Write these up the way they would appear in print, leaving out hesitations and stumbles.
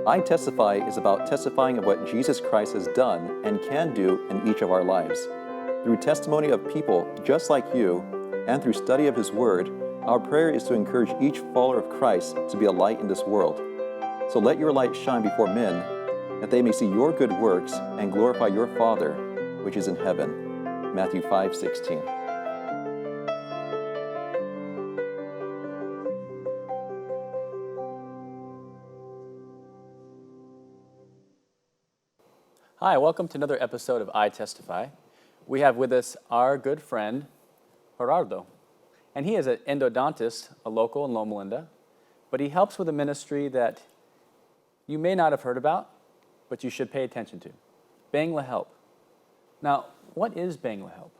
iTestify is about testifying of what Jesus Christ has done and can do in each of our lives. Through testimony of people just like you, and through study of His Word, our prayer is to encourage each follower of Christ to be a light in this world. So let your light shine before men, that they may see your good works and glorify your Father, which is in heaven. Matthew 5:16. Hi, welcome to another episode of iTestify. We have with us our good friend, Gerardo. And he is an endodontist, a local in Loma Linda, but he helps with a ministry that you may not have heard about, but you should pay attention to, Bangla Help. Now, what is Bangla Help?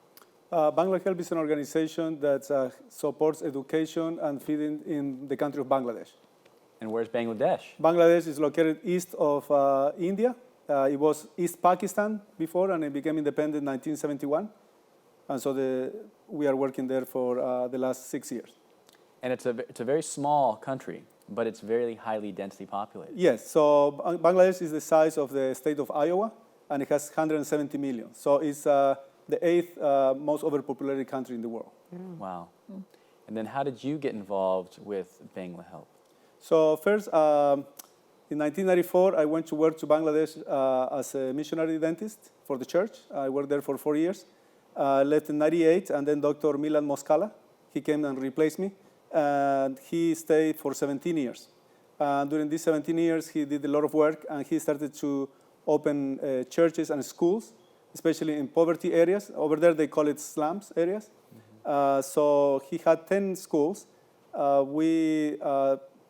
Bangla Help is an organization that supports education and feeding in the country of Bangladesh. And where's Bangladesh? Bangladesh is located east of India. It was East Pakistan before, and it became independent in 1971. And so we are working there for the last 6 years. And it's a very small country, but it's very highly densely populated. Yes, so Bangladesh is the size of the state of Iowa, and it has 170 million. So it's the 8th most overpopulated country in the world. Wow. And then how did you get involved with Bangla Help? So first, in 1994, I went to work to Bangladesh as a missionary dentist for the church. I worked there for 4 years. Left in 98, and then Dr. Milan Moskala, he came and replaced me, and he stayed for 17 years. During these 17 years, he did a lot of work, and he started to open churches and schools, especially in poverty areas. Over there, they call it slums areas. So he had 10 schools.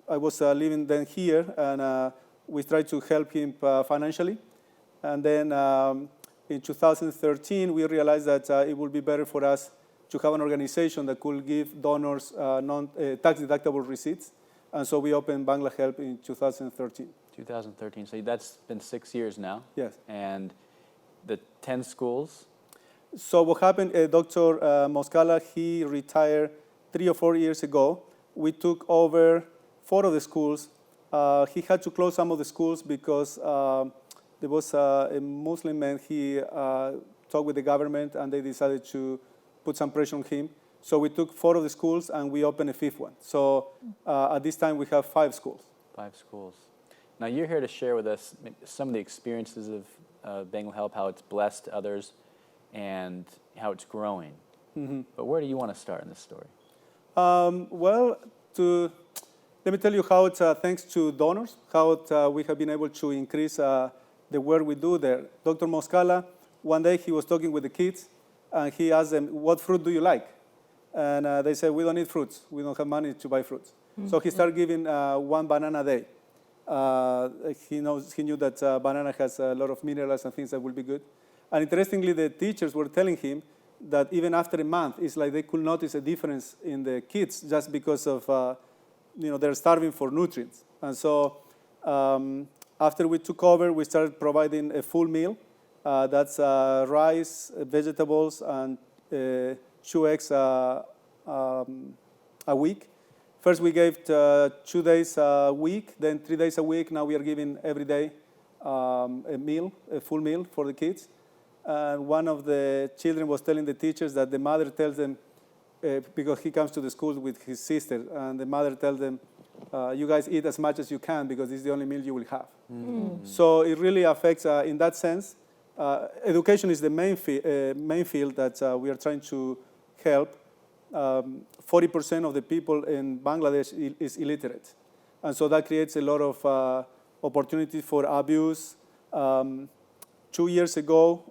I was living then here, and we tried to help him financially. And then in 2013, we realized that it would be better for us to have an organization that could give donors tax-deductible receipts. And so we opened Bangla Help in 2013. 2013, so that's been 6 years now. Yes. And the 10 schools? So what happened, Dr. Moskala, he retired 3 or 4 years ago. We took over 4 of the schools. He had to close some of the schools because there was a Muslim man. He talked with the government, and they decided to put some pressure on him. So we took 4 of the schools, and we opened a 5th one. So at this time, we have 5 schools. 5 schools. Now, you're here to share with us some of the experiences of Bangla Help, how it's blessed others, and how it's growing. Mm-hmm. But where do you want to start in this story? Let me tell you how it's thanks to donors, how we have been able to increase the work we do there. Dr. Moskala, one day he was talking with the kids, and he asked them, "What fruit do you like?" And they said, "We don't eat fruits. We don't have money to buy fruits." Mm-hmm. So he started giving 1 banana a day. He knew that banana has a lot of minerals and things that will be good. And interestingly, the teachers were telling him that even after a month, it's like they could notice a difference in the kids just because of they're starving for nutrients. And so after we took over, we started providing a full meal. That's rice, vegetables, and 2 eggs a week. First, we gave 2 days a week, then 3 days a week. Now we are giving every day a full meal for the kids. And one of the children was telling the teachers that the mother tells them, because he comes to the school with his sister, and the mother tells them, you guys eat as much as you can because this is the only meal you will have. Mm-hmm. So it really affects, in that sense, education is the main field that we are trying to help. 40% of the people in Bangladesh is illiterate. And so that creates a lot of opportunity for abuse. 3 years ago,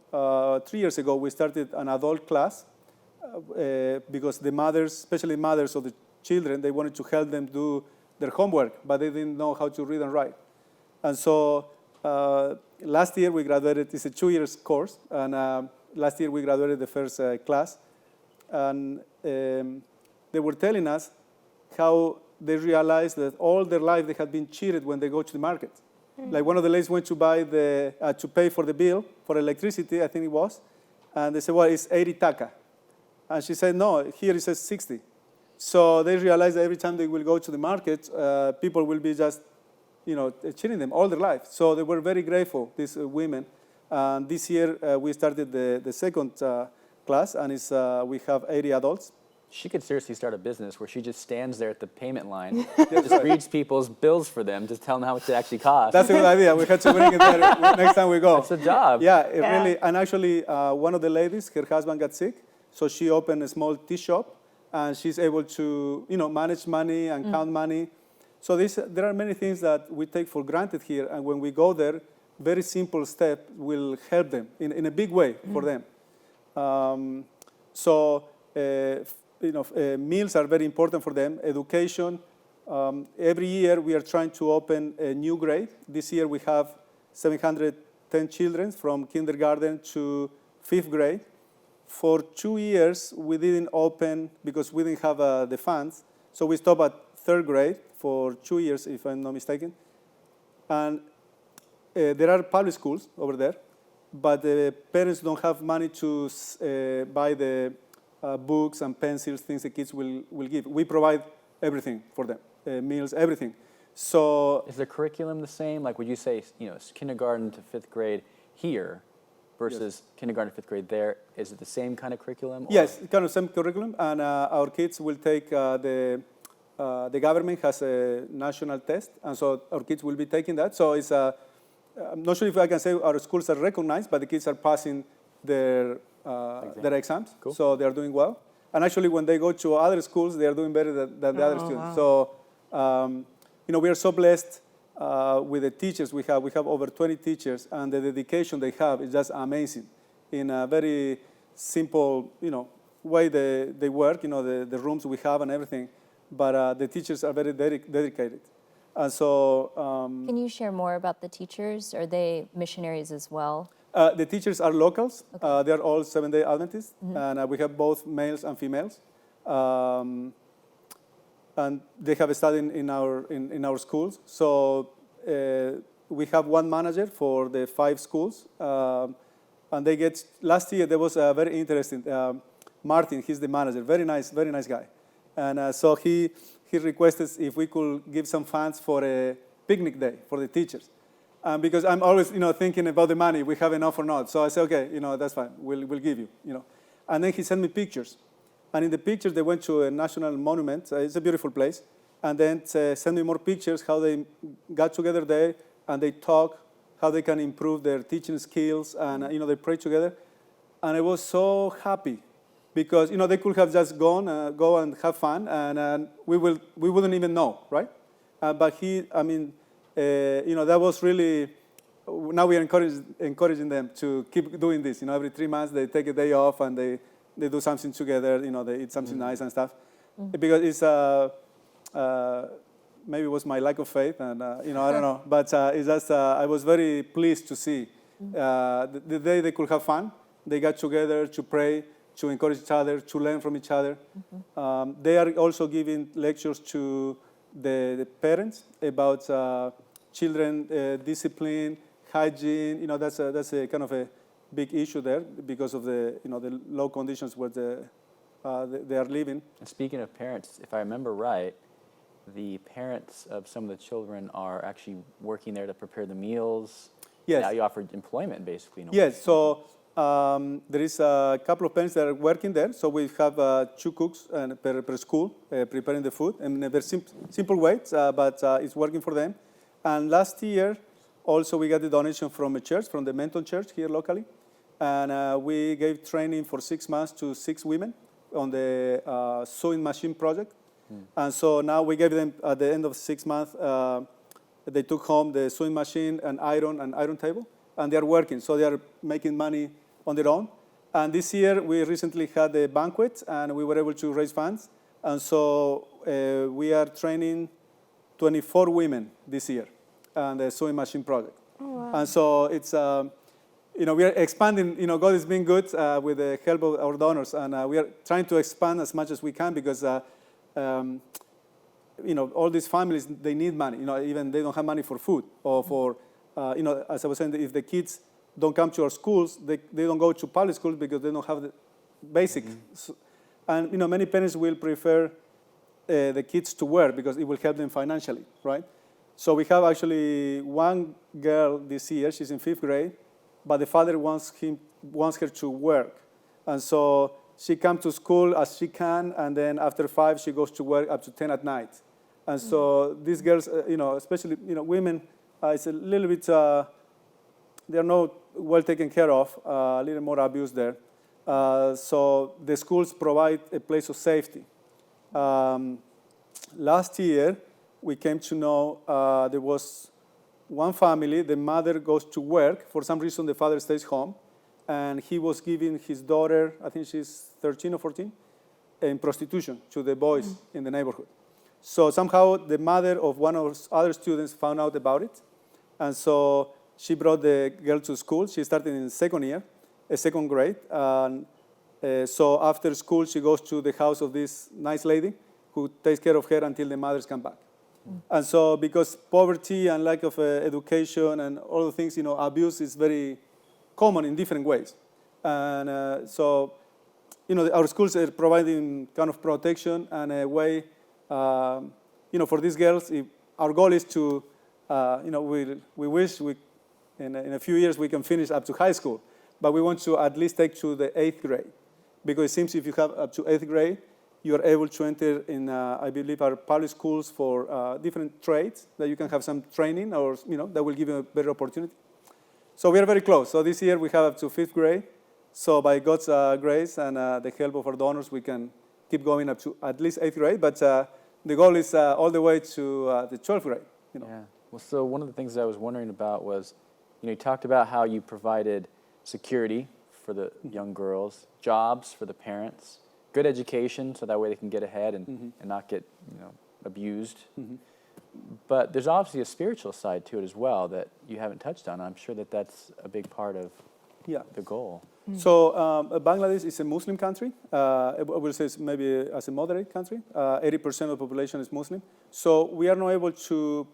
we started an adult class because the mothers, especially mothers of the children, they wanted to help them do their homework, but they didn't know how to read and write. And so last year we graduated. It's a 2-year course, and last year we graduated the first class. And they were telling us how they realized that all their life they had been cheated when they go to the market. Like one of the ladies went to buy to pay for the bill for electricity, I think it was, and they said, "Well, it's 80 taka," and she said, "No, here it says 60." So they realized that every time they will go to the market, people will be just cheating them all their life. So they were very grateful, these women. And this year we started the second class, and we have 80 adults. She could seriously start a business where she just stands there at the payment line, just reads people's bills for them, just tell them how much it actually costs. That's a good idea. We had to bring it there next time we go. It's a job. Yeah, it really. And actually, one of the ladies, her husband got sick, so she opened a small tea shop, and she's able to, manage money and count money. So there are many things that we take for granted here, and when we go there, very simple step will help them in a big way for them. Meals are very important for them. Education. Every year we are trying to open a new grade. This year we have 710 children from kindergarten to 5th grade. For 2 years we didn't open because we didn't have the funds. So we stopped at 3rd grade for 2 years, if I'm not mistaken. And there are public schools over there, but the parents don't have money to buy the books and pencils, things the kids will give. We provide everything for them, meals, everything. So is the curriculum the same? Like, would you say, kindergarten to 5th grade here versus kindergarten to 5th grade there? Is it the same kind of curriculum? Or? Yes, kind of same curriculum, and our kids will take the government has a national test, and so our kids will be taking that. So it's I'm not sure if I can say our schools are recognized, but the kids are passing their exams, cool. So they are doing well. And actually, when they go to other schools, they are doing better than the other students. Wow. So, we are so blessed with the teachers we have. We have over 20 teachers, and the dedication they have is just amazing. In a very simple, way they work. The rooms we have and everything. But the teachers are very dedicated. And so, can you share more about the teachers? Are they missionaries as well? The teachers are locals. Okay. They are all Seventh-day Adventists, and we have both males and females. And they have studied in our schools. So we have one manager for the 5 schools, and they get. Last year there was a very interesting. Martin, he's the manager. Very nice guy, and so he requested if we could give some funds for a picnic day for the teachers. Because I'm always, thinking about the money, we have enough or not. So I said, okay, that's fine, we'll give you, And then he sent me pictures. And in the pictures, they went to a national monument. It's a beautiful place. And then sent me more pictures, how they got together there, and they talk, how they can improve their teaching skills, and, they pray together. And I was so happy. Because, they could have just go and have fun, and we wouldn't even know, right? But that was really, now we are encouraging them to keep doing this. Every 3 months they take a day off and they do something together, they eat something nice and stuff. Because it's, maybe it was my lack of faith, and, I don't know. But it's just, I was very pleased to see the day they could have fun. They got together to pray, to encourage each other, to learn from each other. They are also giving lectures to the parents about children discipline, hygiene. That's a kind of a big issue there because of the the low conditions where they are living. And speaking of parents, if I remember right, the parents of some of the children are actually working there to prepare the meals. Yes. Now you offer employment, basically. Yes. So there is a couple of parents that are working there. So we have 2 cooks per school preparing the food in a very simple way, but it's working for them. And last year, also we got a donation from a church, from the Menton Church here locally. And we gave training for 6 months to 6 women on the sewing machine project. And so now we gave them, at the end of 6 months, they took home the sewing machine and iron table, and they are working. So they are making money on their own. And this year, we recently had a banquet, and we were able to raise funds. And so we are training 24 women this year on the sewing machine project. Oh, wow. And so it's, we are expanding. God is being good with the help of our donors, and we are trying to expand as much as we can because, all these families, they need money. Even they don't have money for food or for, as I was saying, if the kids don't come to our schools, they don't go to public schools because they don't have the basic. And, many parents will prefer the kids to work because it will help them financially, right? So we have actually one girl this year. She's in 5th grade, but the father wants her to work, and so she comes to school as she can, and then after 5 she goes to work up to 10 at night. And so these girls, especially women, it's a little bit they're not well taken care of, a little more abuse there. So the schools provide a place of safety. Last year, we came to know there was one family, the mother goes to work. For some reason, the father stays home. And he was giving his daughter, I think she's 13 or 14, in prostitution to the boys in the neighborhood. So somehow the mother of one of our other students found out about it. And so she brought the girl to school. She started in second grade. And so after school, she goes to the house of this nice lady who takes care of her until the mothers come back. And so because poverty and lack of education and all the things, abuse is very common in different ways. And so, our schools are providing kind of protection and a way, for these girls. Our goal is to, we wish in a few years we can finish up to high school, but we want to at least take to the 8th grade. Because it seems if you have up to 8th grade, you are able to enter in, I believe, our public schools for different trades that you can have some training or, that will give you a better opportunity. So we are very close. So this year we have up to 5th grade. So by God's grace and the help of our donors, we can keep going up to at least 8th grade. But the goal is all the way to the 12th grade. Yeah. Well, so one of the things I was wondering about was, you talked about how you provided security for the young girls, jobs for the parents, good education so that way they can get ahead and not get abused. But there's obviously a spiritual side to it as well that you haven't touched on. I'm sure that that's a big part of the goal. So Bangladesh is a Muslim country. I will say it's maybe as a moderate country. 80% of the population is Muslim. So we are not able to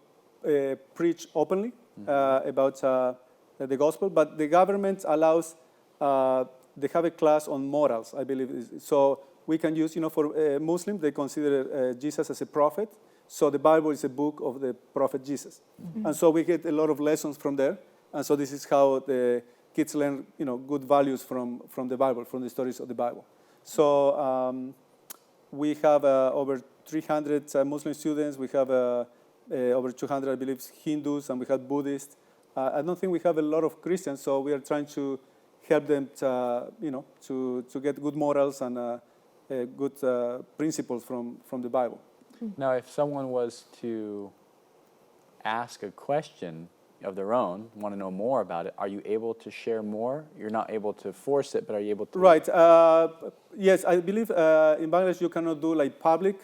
preach openly about the gospel, but the government allows, they have a class on morals, I believe. So we can use, for Muslims, they consider Jesus as a prophet. So the Bible is a book of the prophet Jesus. And so we get a lot of lessons from there. And so this is how the kids learn, good values from the Bible, from the stories of the Bible. So we have over 300 Muslim students. We have over 200, I believe, Hindus, and we have Buddhists. I don't think we have a lot of Christians, so we are trying to help them to get good morals and good principles from the Bible. Now, if someone was to ask a question of their own, want to know more about it, are you able to share more? You're not able to force it, but are you able to? Right. Yes, I believe in Bangladesh you cannot do like public.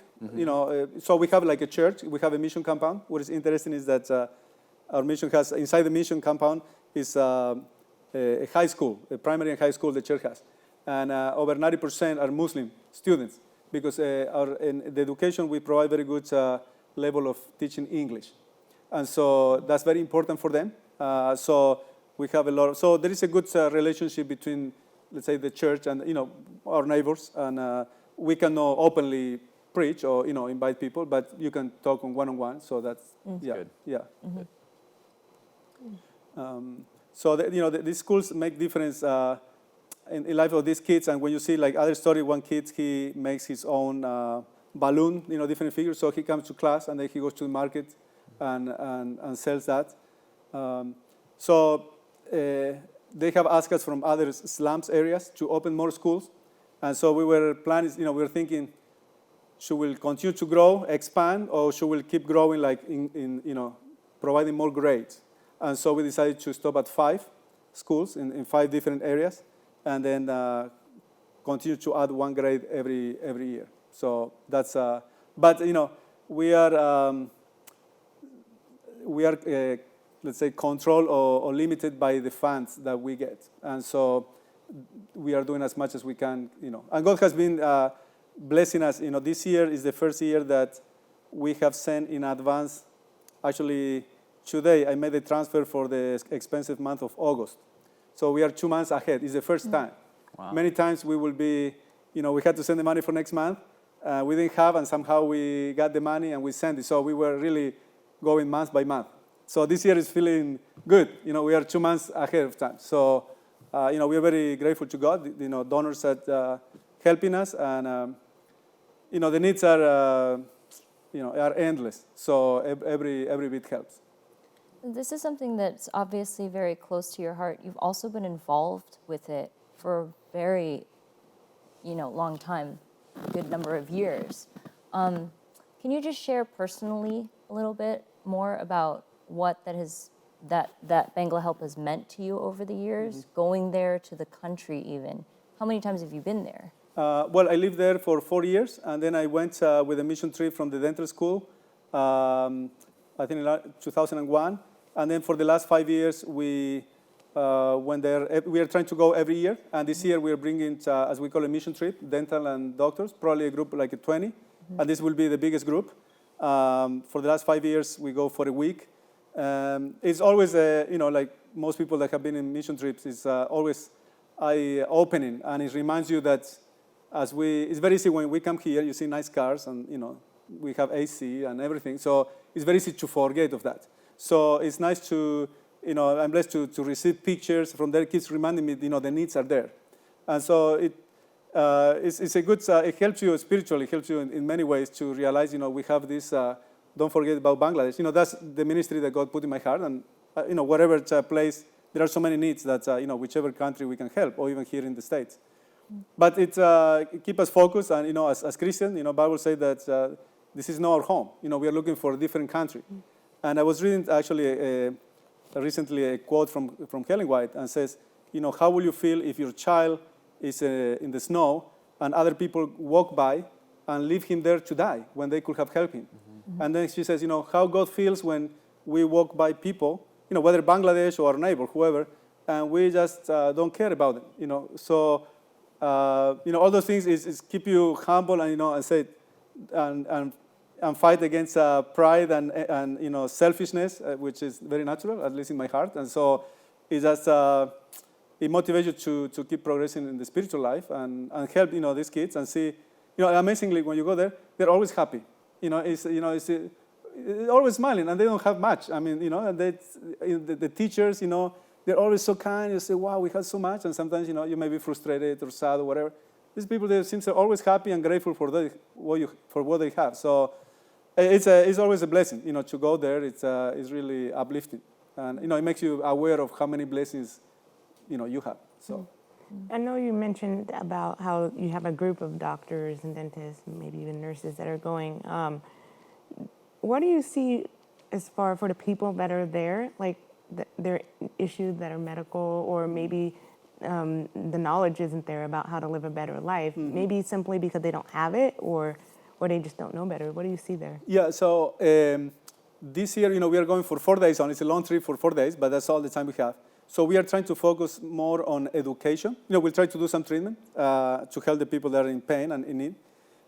So we have like a church. We have a mission compound. What is interesting is that our mission has, inside the mission compound is a high school, a primary and high school the church has. And over 90% are Muslim students because in the education we provide very good level of teaching English. And so that's very important for them. So we have a lot of, so there is a good relationship between, let's say, the church and, our neighbors. And we cannot openly preach or, invite people, but you can talk on one-on-one. So that's good. Yeah. So, these schools make difference in the life of these kids. And when you see, like, other story, one kid, he makes his own balloon, different figures. So he comes to class, and then he goes to the market and sells that. So they have asked us from other slums areas to open more schools. And so we were planning, we were thinking, should we continue to grow, expand, or should we keep growing, like, in providing more grades? And so we decided to stop at 5 schools in 5 different areas, and then continue to add 1 grade every year. So that's, but we are let's say, controlled or limited by the funds that we get, and so we are doing as much as we can, And God has been blessing us. This year is the first year that we have sent in advance. Actually, today I made a transfer for the expensive month of August. So we are 2 months ahead. It's the first time. Wow. Many times we will be, we had to send the money for next month. We didn't have, and somehow we got the money and we sent it. So we were really going month by month. So this year is feeling good. We are 2 months ahead of time. So, we are very grateful to God. Donors are helping us, and the needs are endless. So every bit helps. This is something that's obviously very close to your heart. You've also been involved with it for a very, long time, a good number of years. Can you just share personally a little bit more about what that Bangla Help has meant to you over the years, going there to the country even? How many times have you been there? Well, I lived there for 4 years, and then I went with a mission trip from the dental school, I think in 2001. And then for the last 5 years, we went there. We are trying to go every year, and this year we are bringing, as we call a mission trip, dental and doctors, probably a group like 20, and this will be the biggest group. For the last 5 years, we go for a week. It's always, like most people that have been in mission trips, it's always eye-opening, and it reminds you that it's very easy when we come here, you see nice cars, and we have AC and everything, so it's very easy to forget of that. So it's nice to, I'm blessed to receive pictures from their kids reminding me, the needs are there. And so it's a good, it helps you spiritually, it helps you in many ways to realize, we have this, don't forget about Bangladesh. That's the ministry that God put in my heart, and, whatever place, there are so many needs that, whichever country we can help, or even here in the States. But it keeps us focused, and, as Christians, Bible says that this is not our home. We are looking for a different country. And I was reading actually recently a quote from Helen White, and says, how will you feel if your child is in the snow and other people walk by and leave him there to die when they could have helped him? Mm-hmm. And then she says, how God feels when we walk by people, whether Bangladesh or our neighbor, whoever, and we just don't care about them. So all those things is keep you humble and and say and fight against pride and selfishness, which is very natural, at least in my heart. And so it just it motivates you to keep progressing in the spiritual life and help these kids and see. Amazingly, when you go there, they're always happy. It's always smiling, and they don't have much. I mean, and the teachers, they're always so kind. You say, wow, we have so much, and sometimes you may be frustrated or sad or whatever. These people, they seem so always happy and grateful for what they have. So it's always a blessing, to go there. It's really uplifting, and it makes you aware of how many blessings, you have. So. I know you mentioned about how you have a group of doctors and dentists, maybe even nurses that are going. What do you see as far for the people that are there, like their issues that are medical, or maybe the knowledge isn't there about how to live a better life, maybe simply because they don't have it, or they just don't know better? What do you see there? Yeah, so this year, we are going for 4 days on. It's a long trip for 4 days, but that's all the time we have. So we are trying to focus more on education. We'll try to do some treatment to help the people that are in pain and in need.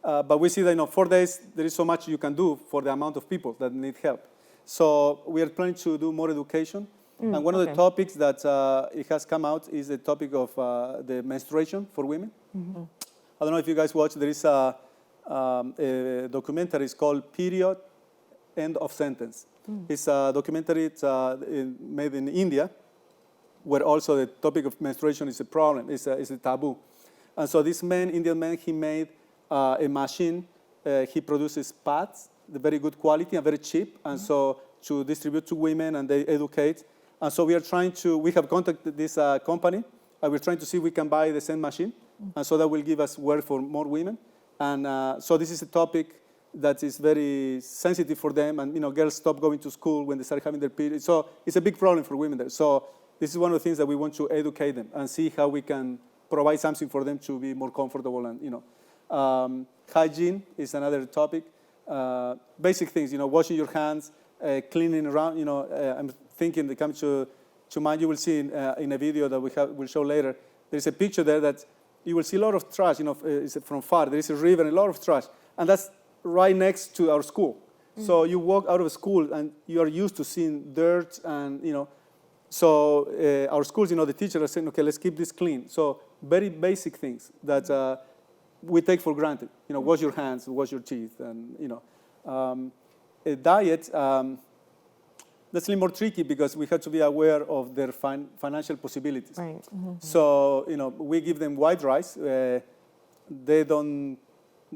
But we see that 4 days, there is so much you can do for the amount of people that need help. So we are planning to do more education. And one of the topics that it has come out is the topic of the menstruation for women. Mm-hmm. I don't know if you guys watch, there is a documentary. It's called Period, End of Sentence. It's a documentary made in India, where also the topic of menstruation is a problem, is a taboo. And so this Indian man, he made a machine. He produces pads, the very good quality and very cheap, and so to distribute to women, and they educate. And so we have contacted this company, and we're trying to see if we can buy the same machine, and so that will give us work for more women. And so this is a topic that is very sensitive for them, and girls stop going to school when they start having their periods. So it's a big problem for women there. So this is one of the things that we want to educate them and see how we can provide something for them to be more comfortable. And hygiene is another topic. Basic things, washing your hands, cleaning around. I'm thinking that comes to mind. You will see in a video that we'll show later. There's a picture there that you will see a lot of trash. It's from far. There is a river and a lot of trash, and that's right next to our school. So you walk out of school and you are used to seeing dirt and So our schools, the teachers are saying, okay, let's keep this clean. So very basic things that we take for granted. Wash your hands, wash your teeth, and a diet. that's a little more tricky because we have to be aware of their financial possibilities. Right. So, we give them white rice. They don't,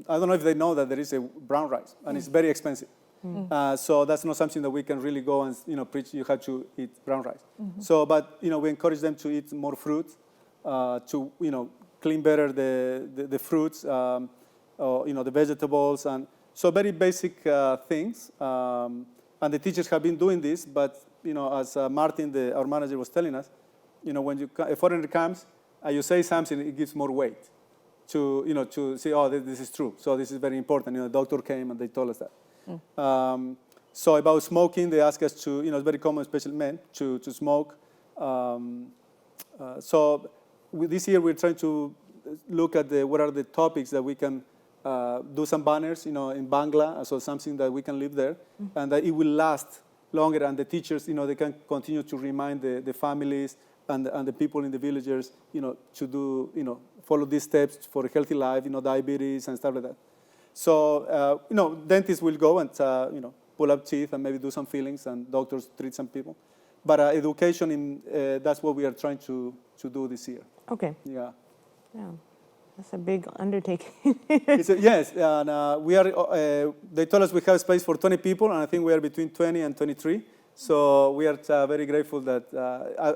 I don't know if they know that there is a brown rice, and it's very expensive. So that's not something that we can really go and, preach you have to eat brown rice. So, but, we encourage them to eat more fruit, to, clean better the fruits, or, the vegetables. And so very basic things. And the teachers have been doing this, but, as Martin, our manager, was telling us, when a foreigner comes and you say something, it gives more weight to, to say, oh, this is true. So this is very important. The doctor came and they told us that. So about smoking, they ask us to, it's very common, especially men, to smoke. So this year we're trying to look at what are the topics that we can do some banners, in Bangla, so something that we can leave there, and that it will last longer, and the teachers, they can continue to remind the families and the people in the villagers, to do, follow these steps for a healthy life, diabetes and stuff like that. So, dentists will go and, pull up teeth and maybe do some fillings, and doctors treat some people. But education, that's what we are trying to do this year. Okay. Yeah. Yeah. That's a big undertaking. Yes, and we are. They told us we have space for 20 people, and I think we are between 20 and 23. So we are very grateful that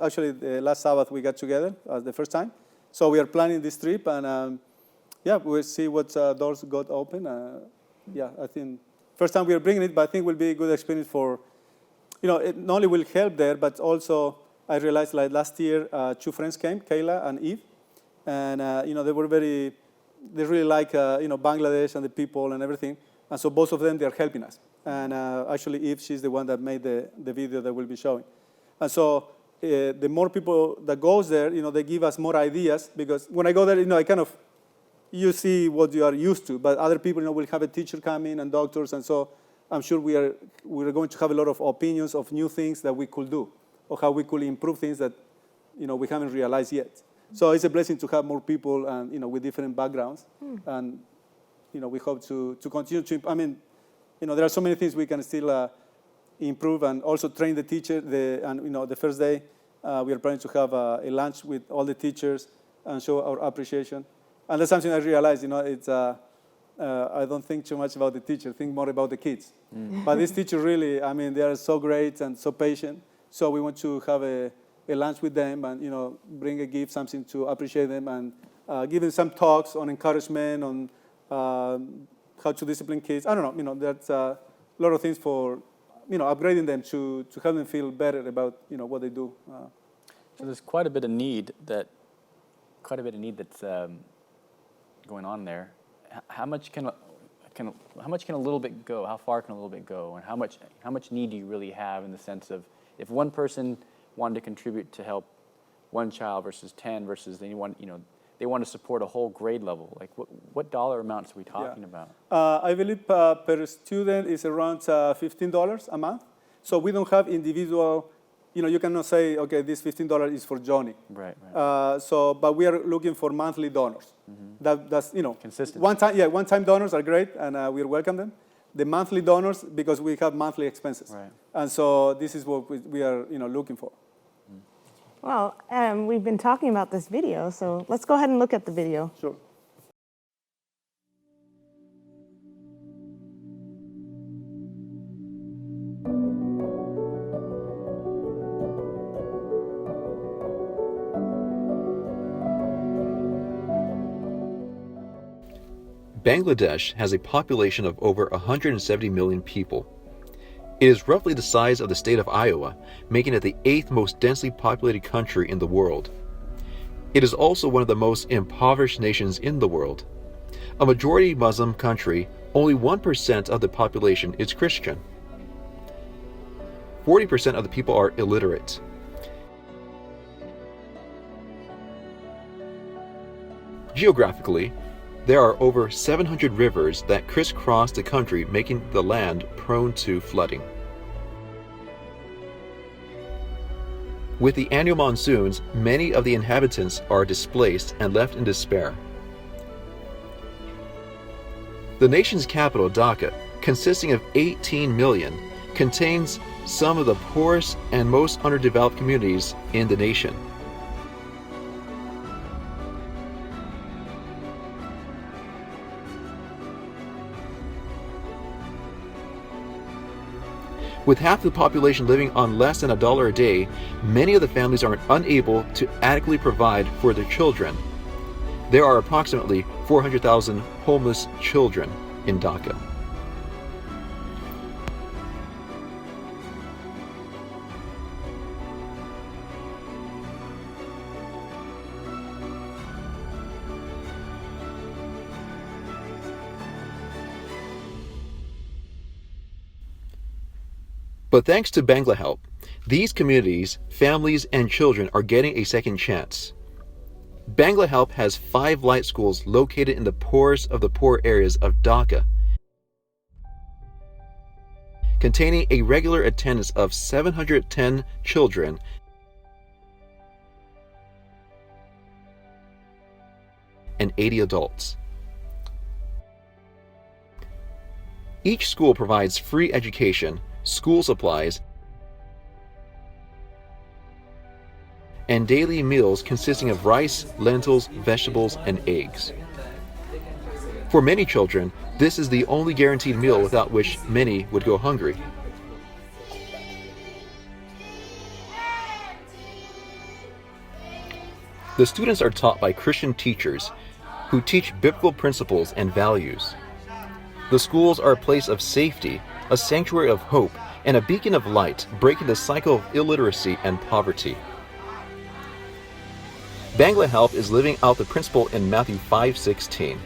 actually last Sabbath we got together the first time. So we are planning this trip, and we'll see what doors got open. I think first time we are bringing it, but I think it will be a good experience for, it not only will help there, but also I realized like last year 2 friends came, Kayla and Eve. And, they were they really like, Bangladesh and the people and everything. And so both of them, they're helping us. And actually, Eve, she's the one that made the video that we'll be showing. And so the more people that goes there, they give us more ideas. Because when I go there, you see what you are used to. But other people, will have a teacher come in and doctors. And so I'm sure we're going to have a lot of opinions of new things that we could do, or how we could improve things that, we haven't realized yet. So it's a blessing to have more people and, with different backgrounds. And, we hope to continue to, there are so many things we can still improve, and also train the teacher. The first day, we are planning to have a lunch with all the teachers and show our appreciation. And that's something I realized, it's, I don't think too much about the teacher, think more about the kids. But this teacher really, they are so great and so patient. So we want to have a lunch with them and, bring a gift, something to appreciate them, and give them some talks on encouragement, on how to discipline kids. I don't know, that's a lot of things for, upgrading them to help them feel better about, what they do. So there's quite a bit of need that's going on there. How much can a little bit go? How far can a little bit go? And how much need do you really have, in the sense of, if one person wanted to contribute to help one child versus 10 versus they want to support a whole grade level, like what dollar amounts are we talking about? I believe per student is around $15 a month. So we don't have individual, you cannot say, okay, this $15 is for Johnny. Right. But we are looking for monthly donors. That's consistent. One-time donors are great, and we welcome them. The monthly donors, because we have monthly expenses. Right. And so this is what we are, looking for. Well, we've been talking about this video, so let's go ahead and look at the video. Sure. Bangladesh has a population of over 170 million people. It is roughly the size of the state of Iowa, making it the 8th most densely populated country in the world. It is also one of the most impoverished nations in the world. A majority Muslim country, only 1% of the population is Christian. 40% of the people are illiterate. Geographically, there are over 700 rivers that crisscross the country, making the land prone to flooding. With the annual monsoons, many of the inhabitants are displaced and left in despair. The nation's capital, Dhaka, consisting of 18 million, contains some of the poorest and most underdeveloped communities in the nation. With half the population living on less than $1 a day, many of the families are unable to adequately provide for their children. There are approximately 400,000 homeless children in Dhaka. But thanks to Bangla Help, these communities, families, and children are getting a second chance. Bangla Help has 5 light schools located in the poorest of the poor areas of Dhaka, containing a regular attendance of 710 children and 80 adults. Each school provides free education, school supplies, and daily meals consisting of rice, lentils, vegetables, and eggs. For many children, this is the only guaranteed meal without which many would go hungry. The students are taught by Christian teachers who teach biblical principles and values. The schools are a place of safety, a sanctuary of hope, and a beacon of light, breaking the cycle of illiteracy and poverty. Bangla Help is living out the principle in Matthew 5:16.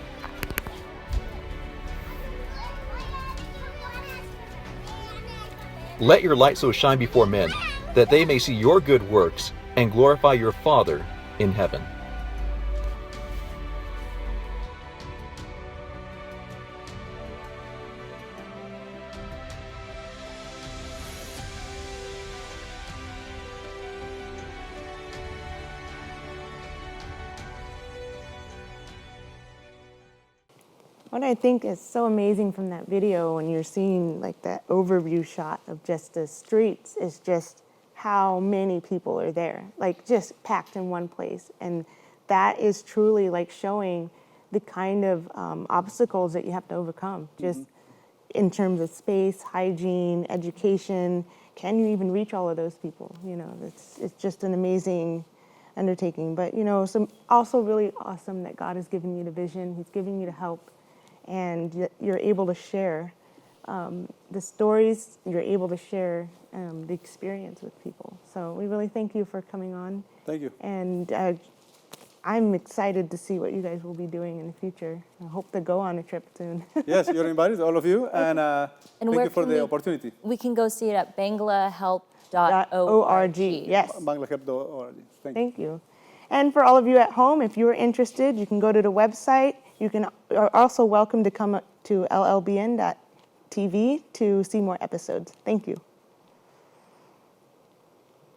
Let your light so shine before men, that they may see your good works and glorify your Father in heaven. What I think is so amazing from that video when you're seeing like that overview shot of just the streets is just how many people are there, like just packed in one place. And that is truly like showing the kind of obstacles that you have to overcome, just in terms of space, hygiene, education. Can you even reach all of those people? You know, it's just an amazing undertaking. But, you know, also really awesome that God has given you the vision. He's giving you the help. And you're able to share the stories, you're able to share the experience with people. So we really thank you for coming on. Thank you. And I'm excited to see what you guys will be doing in the future. I hope to go on a trip soon. Yes, you're invited, all of you, and thank where you for can the we- opportunity. We can go see it at banglahelp.org. Yes. Banglahelp.org. Thank you. And for all of you at home, if you're interested, you can go to the website. You are also welcome to come to LLBN.TV to see more episodes. Thank you.